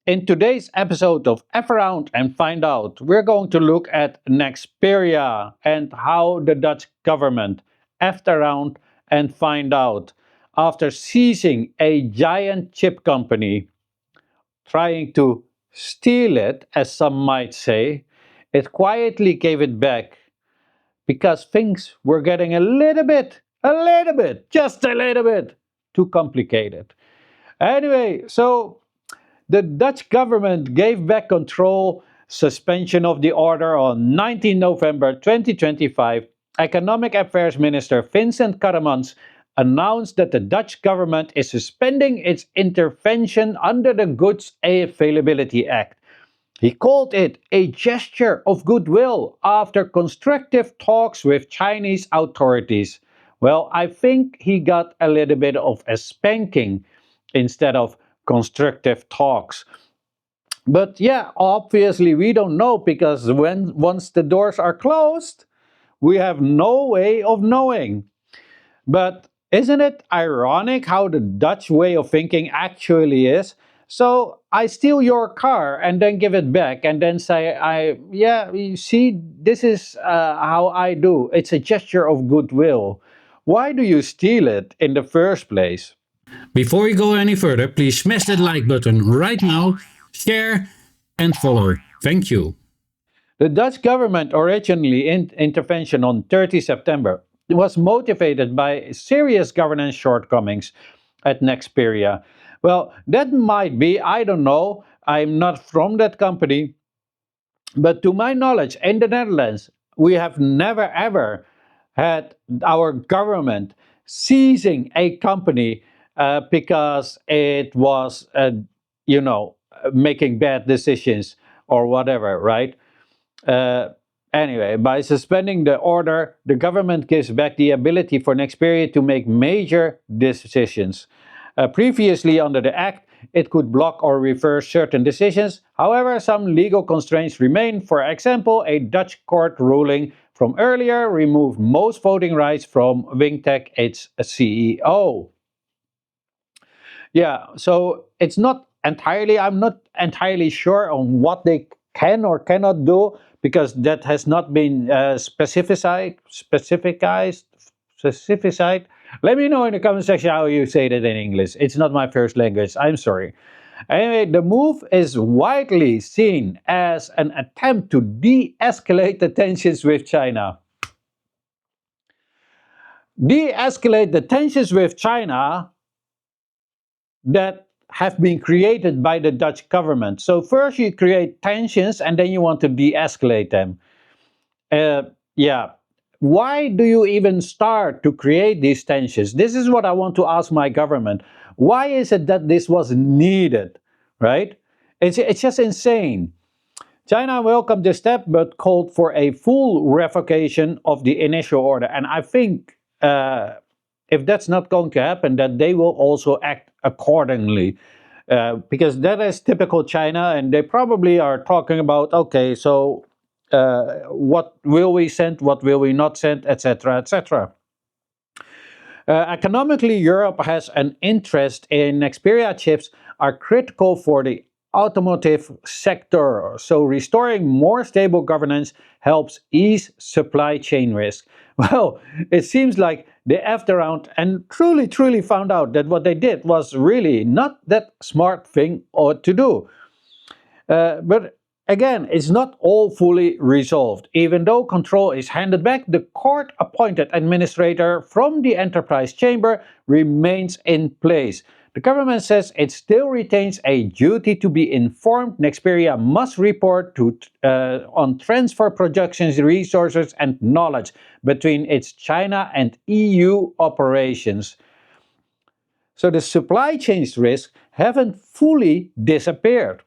In today's episode of F Around and Find Out, we're going to look at Nexperia and how the Dutch government effed around and find out after seizing a giant chip company, trying to steal it, as some might say. It quietly gave it back because things were getting just a little bit too complicated. Anyway, so the Dutch government gave back control, suspension of the order on 19 November 2025. Economic Affairs Minister Vincent Karremans announced that the Dutch government is suspending its intervention under the Goods Availability Act. He called it a gesture of goodwill after constructive talks with Chinese authorities. Well, I think he got a little bit of a spanking instead of constructive talks. But yeah, obviously we don't know because once the doors are closed, we have no way of knowing. But isn't it ironic how the Dutch way of thinking actually is? So I steal your car and then give it back and then say, yeah, you see, this is how I do. It's a gesture of goodwill. Why do you steal it in the first place? Before we go any further, please smash that like button right now, share, and follow. Thank you. The Dutch government originally intervention on 30 September was motivated by serious governance shortcomings at Nexperia. Well, that might be, I don't know, I'm not from that company, but to my knowledge, in the Netherlands, we have never ever had our government seizing a company because it was, making bad decisions or whatever, right? Uh, anyway, by suspending the order, the government gives back the ability for Nexperia to make major decisions. Previously, under the Act, it could block or reverse certain decisions. However, some legal constraints remain. For example, a Dutch court ruling from earlier removed most voting rights from Wingtech, its CEO. Yeah, so I'm not entirely sure on what they can or cannot do because that has not been specified. Let me know in the comment section how you say that in English. It's not my first language. I'm sorry. Anyway, the move is widely seen as an attempt to de-escalate the tensions with China. De-escalate the tensions with China that have been created by the Dutch government. So first you create tensions and then you want to de-escalate them. Uh, yeah. Why do you even start to create these tensions? This is what I want to ask my government. Why is it that this was needed, right? It's just insane. China welcomed this step but called for a full revocation of the initial order. And I think if that's not going to happen, that they will also act accordingly. Because that is typical China, and they probably are talking about, okay, so what will we send, what will we not send, etc., etc. Economically, Europe has an interest in Nexperia chips are critical for the automotive sector. So restoring more stable governance helps ease supply chain risk. Well, it seems like they effed around and truly found out that what they did was really not that smart thing or to do. But again, it's not all fully resolved. Even though control is handed back, the court appointed administrator from the enterprise chamber remains in place. The government says it still retains a duty to be informed. Nexperia must report on transfer projections, resources, and knowledge between its China and EU operations. So the supply chain risks haven't fully disappeared.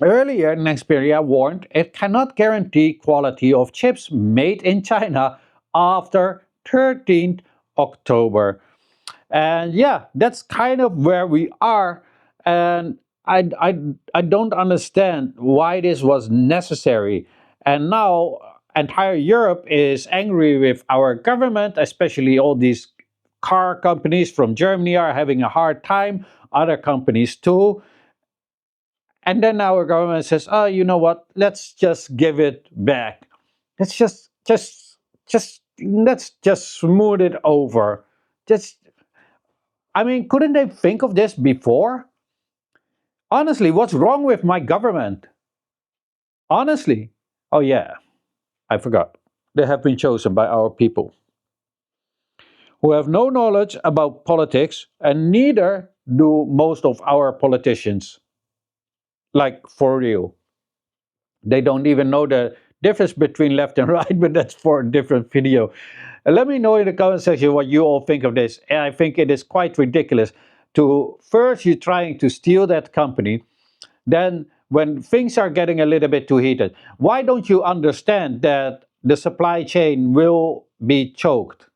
Earlier, Nexperia warned it cannot guarantee quality of chips made in China after 13th October. And yeah, that's kind of where we are. And I don't understand why this was necessary. And now entire Europe is angry with our government, especially all these car companies from Germany are having a hard time, other companies too. And then our government says, "Oh, you know what? Let's just give it back. Let's let's just smooth it over." Just, I mean, couldn't they think of this before? Honestly, what's wrong with my government? Honestly. Oh yeah, I forgot. They have been chosen by our people who have no knowledge about politics, and neither do most of our politicians. Like, for real. They don't even know the difference between left and right, but that's for a different video. Let me know in the comment section what you all think of this. And I think it is quite ridiculous to first you're trying to steal that company, then when things are getting a little bit too heated, why don't you understand that the supply chain will be choked?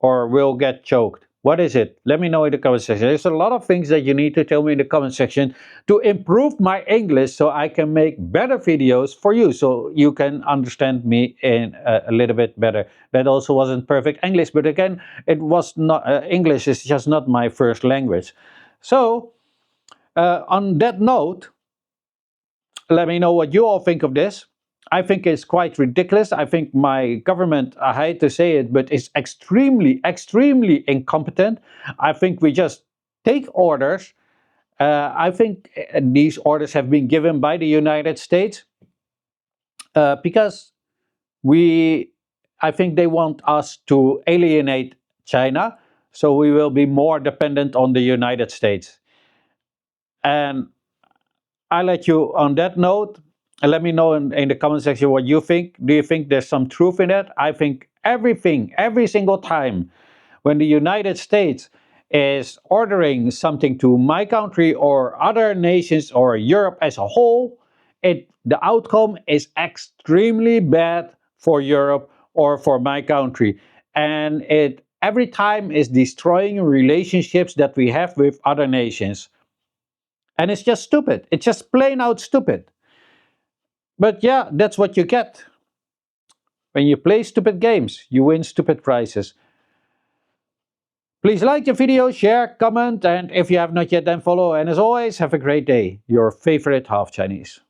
Or will get choked? What is it? Let me know in the comment section. There's a lot of things that you need to tell me in the comment section to improve my English so I can make better videos for you so you can understand me in a little bit better. That also wasn't perfect English, but again, it was not English is just not my first language. So, on that note, let me know what you all think of this. I think it's quite ridiculous. I think my government, I hate to say it, but is extremely, extremely incompetent. I think we just take orders. I think these orders have been given by the United States because we, I think they want us to alienate China, so we will be more dependent on the United States. And I let you on that note. And let me know in the comment section what you think. Do you think there's some truth in that? I think everything, every single time when the United States is ordering something to my country or other nations or Europe as a whole, the outcome is extremely bad for Europe or for my country. And it every time is destroying relationships that we have with other nations. And it's just stupid. It's just plain out stupid. But yeah, that's what you get. When you play stupid games, you win stupid prizes. Please like the video, share, comment, and if you have not yet, then follow. And as always, have a great day. Your favorite half Chinese.